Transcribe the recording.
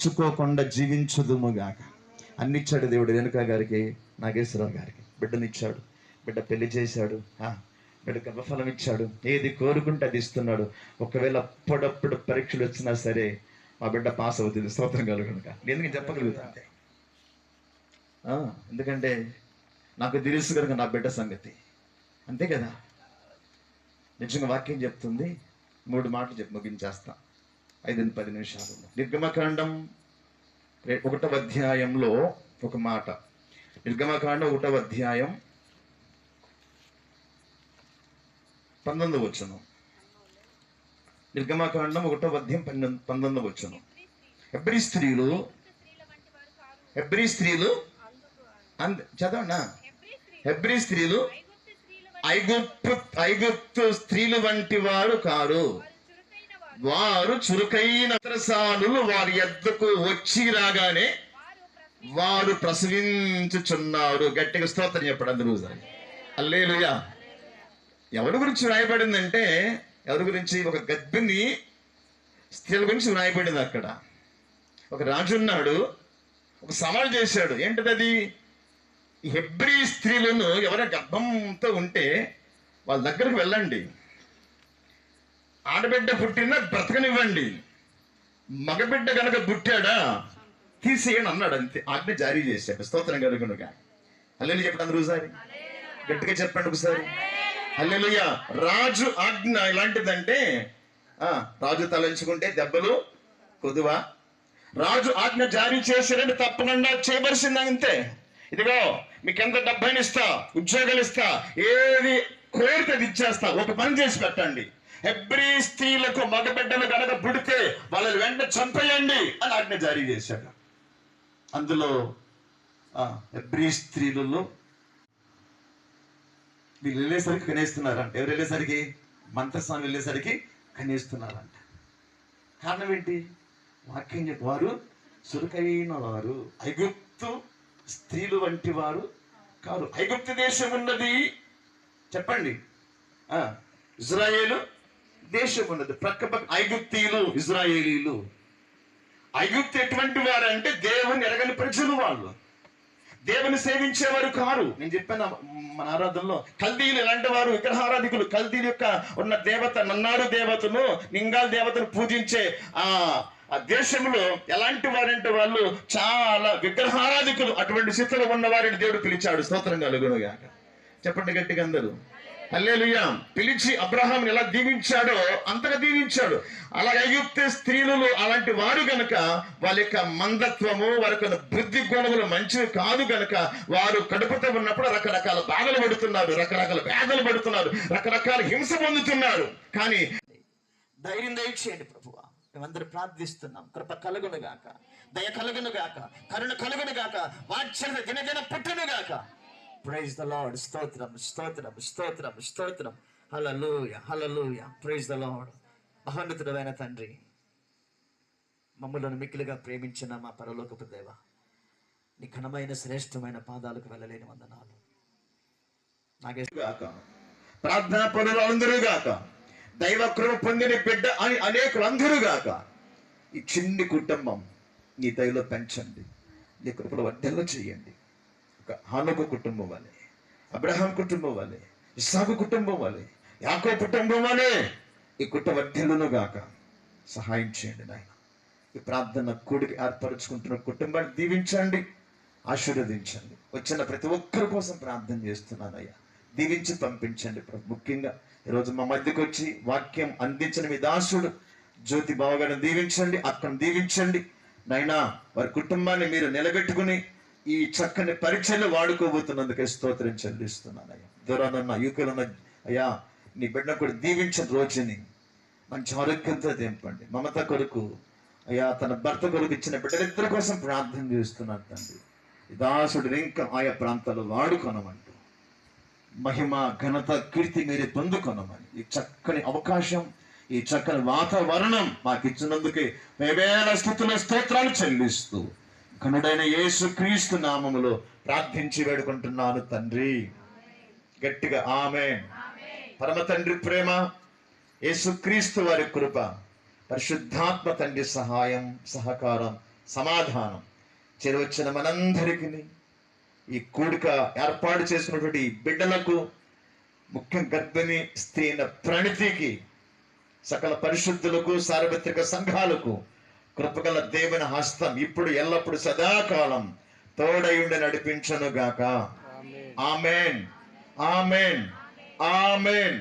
నొచ్చుకోకుండా జీవించుదుముగాక. అన్నిచ్చాడు దేవుడు. రేణుకా గారికి, నాగేశ్వరరావు గారికి బిడ్డనిచ్చాడు, బిడ్డ పెళ్లి చేశాడు, బిడ్డ గర్భఫలం ఇచ్చాడు, ఏది కోరుకుంటే అది ఇస్తున్నాడు. ఒకవేళ అప్పుడప్పుడు పరీక్షలు వచ్చినా సరే మా బిడ్డ పాస్ అవుతుంది. స్తోత్రం కలుగునుక. ఎందుకు చెప్పగలుగుతా అంతే. ఎందుకంటే నాకు తెలుసు కనుక నా బిడ్డ సంగతి, అంతే కదా. నిజంగా వాక్యం చెప్తుంది. 3 మాటలు చెప్పి ముగించేస్తా 5-10 నిమిషాలు. నిర్గమకాండం 1వ అధ్యాయంలో ఒక మాట. నిర్గమకాండం 1వ అధ్యాయం 19వ వచనం. నిర్గమకాండం 1వ అధ్యాయం 19వ వచనం. హెబ్రీ స్త్రీలు చదవనా? హెబ్రీ స్త్రీలు ఐగుప్తు స్త్రీలు వంటి వారు కారు, వారు చురుకైన రసాలులు వారి యొద్దకు వచ్చి రాగానే వారు ప్రసవించుచున్నారు. గట్టిగా స్తోత్రం చెప్పడం అందరూ. హల్లెలూయా. ఎవరి గురించి రాయబడిందంటే, ఎవరి గురించి? ఒక గర్భిణి స్త్రీల గురించి రాయబడింది. అక్కడ ఒక రాజు ఉన్నాడు, ఒక సవాల్ చేశాడు. ఏంటది? హెబ్రీ స్త్రీలను ఎవరైనా గర్భంతో ఉంటే వాళ్ళ దగ్గరకు వెళ్ళండి, ఆడబిడ్డ పుట్టినా బ్రతకనివ్వండి, మగబిడ్డ కనుక పుట్టాడా తీసేయని అన్నాడు. అంతే, ఆజ్ఞ జారీ చేశాడు. స్తోత్రం కలుగునుగా. హల్లెలూయా చెప్పండి అందరూ ఒకసారి, గట్టిగా చెప్పండి ఒకసారి. హల్లెలూయా. రాజు ఆజ్ఞ ఎలాంటిదంటే, రాజు తలంచుకుంటే దెబ్బలు కొదువా. రాజు ఆజ్ఞ జారీ చేశాడంటే తప్పకుండా చేయవలసింది అంతే. ఇదిగో మీకెంత డబ్బైనా ఇస్తా, ఉద్యోగాలు ఇస్తా, ఏది కోరితే అది ఇచ్చేస్తా, ఒక పని చేసి పెట్టండి. హెబ్రీ స్త్రీలకు మగబిడ్డలు కనుక పుడితే వాళ్ళని వెంటనే చంపేయండి అని ఆజ్ఞ జారీ చేశాడు. అందులో హెబ్రీ స్త్రీలలో వీళ్ళు వెళ్ళేసరికి కనేస్తున్నారంట. ఎవరు వెళ్ళేసరికి? మంత్రస్వామి వెళ్ళేసరికి కనేస్తున్నారంట. కారణం ఏంటి? వాక్యం చెప్పి వారు చురుకైన వారు, ఐగుప్తు స్త్రీలు వంటి వారు కారు. ఐగుప్తు దేశం ఉన్నది చెప్పండి, ఇజ్రాయేలు దేశం ఉన్నది. ప్రక్క ఐగుప్తీయులు, ఇజ్రాయేలీలు. ఐగుప్తు ఎటువంటి వారు అంటే దేవుని ఎరగని ప్రజలు. వాళ్ళు దేవుని సేవించేవారు కారు. నేను చెప్పాను మన ఆరాధనలో, కల్దీలు ఎలాంటి వారు? విగ్రహారాధికులు. కల్దీలు యొక్క ఉన్న దేవత నన్నాడు దేవతను, నింగాల్ దేవతను పూజించే ఆ దేశంలో ఎలాంటి వారంటే వాళ్ళు చాలా విగ్రహారాధికులు. అటువంటి స్థితిలో ఉన్న వారిని దేవుడు పిలిచాడు. స్తోత్రం కలుగునుగాక. చెప్పండి గట్టిగా అందరూ. హల్లెలూయా. పిలిచి అబ్రహాంని ఎలా దీవించాడో అంతగా దీవించాడు. అలాగే ఐగుప్తు స్త్రీలు అలాంటి వారు గనక వాళ్ళ యొక్క మందత్వము, వారి యొక్క బుద్ధి గుణములు మంచివి కాదు గనక వారు కడుపుతో ఉన్నప్పుడు రకరకాల బాధలు పడుతున్నారు, రకరకాల వ్యాధులు పడుతున్నారు, రకరకాల హింస పొందుతున్నారు. కానీ ధైర్యం దయచేయండి ప్రభువా, మేమందరూ ప్రార్థిస్తున్నాం. కృప కలుగును గాక, దయ కలుగును గాక, కరుణ కలుగును గాక, వాత్సల్య దినదిన పుట్టును గాక. Praise the lord. స్తోత్రం స్తోత్రం స్తోత్రం స్తోత్రం. Hallelujah hallelujah. Praise the lord. మహోన్నతుడైన తండ్రి, మమ్మలను మిక్కిలిగా ప్రేమించిన మా పరలోకపు దేవ, నీ ఘనమైన శ్రేష్టమైన పాదాలకు వెళ్ళలేని వందనాలు. ప్రార్థనా పనులు అందరూ గాక, దైవ కృప పొందిన బిడ్డ అని అనేకులు అందరూ గాక. ఈ చిన్ని కుటుంబం నీ దయలో పెంచండి, నీ కృపలో వర్ధల్లో చేయండి. ఒక హానోకు కుటుంబం వలె, అబ్రహాం కుటుంబం వలె, ఇస్సాకు కుటుంబం వలె, యాకోబు కుటుంబం వలె ఈ కుటుంబ వర్ధలను గాక. సహాయం చేయండి నాయన. ఈ ప్రార్థన కూడికి ఏర్పరచుకుంటున్న కుటుంబాన్ని దీవించండి, ఆశీర్వదించండి. వచ్చిన ప్రతి ఒక్కరి కోసం ప్రార్థన చేస్తున్నానయ్యా. దీవించి పంపించండి ప్రభు. ముఖ్యంగా ఈరోజు మా మధ్యకు వచ్చి వాక్యం అందించిన మీ దాసుడు జ్యోతి బావగారిని దీవించండి, అక్కను దీవించండి నైనా. వారి కుటుంబాన్ని మీరు నిలబెట్టుకుని ఈ చక్కని పరీక్షలు వాడుకోబోతున్నందుకే స్తోత్రం చెల్లిస్తున్నానయ్యా. దూరానున్న యూకేలున్న అయ్యా నీ బిడ్డ కూడా దీవించిన రోజుని మంచి ఆరోగ్యంతో తెంపండి. మమత కొరకు అయ్యా తన భర్త కొరకు ఇచ్చిన బిడ్డలిద్దరి కోసం ప్రార్థన చేస్తున్నాను తండ్రి. ఈ దాసుడిని ఇంకా ఆయా ప్రాంతాల్లో వాడుకొనమంటూ మహిమ ఘనత కీర్తి మీరే పొందుకొనమని ఈ చక్కని అవకాశం, ఈ చక్కని వాతావరణం మాకు ఇచ్చినందుకే వేవేల స్తుతుల స్తోత్రాలు చెల్లిస్తూ ఘనుడైన యేసు క్రీస్తు నామములో ప్రార్థించి వేడుకుంటున్నాను తండ్రి. గట్టిగా ఆమేన్. పరమ తండ్రి ప్రేమ, యేసు క్రీస్తు వారి కృప, పరిశుద్ధాత్మ తండ్రి సహాయం సహకారం సమాధానం. చేరవచ్చిన మనందరికీ, ఈ కూడిక ఏర్పాటు చేసినటువంటి ఈ బిడ్డలకు, ముఖ్యం గర్భిణీ స్త్రీ అయిన ప్రణితికి, సకల పరిశుద్ధులకు, సార్వత్రిక సంఘాలకు కృపగల దేవుని హస్తం ఇప్పుడు ఎల్లప్పుడు సదాకాలం తోడయుండి నడిపించను గాక. ఆమేన్, ఆమేన్, ఆమేన్.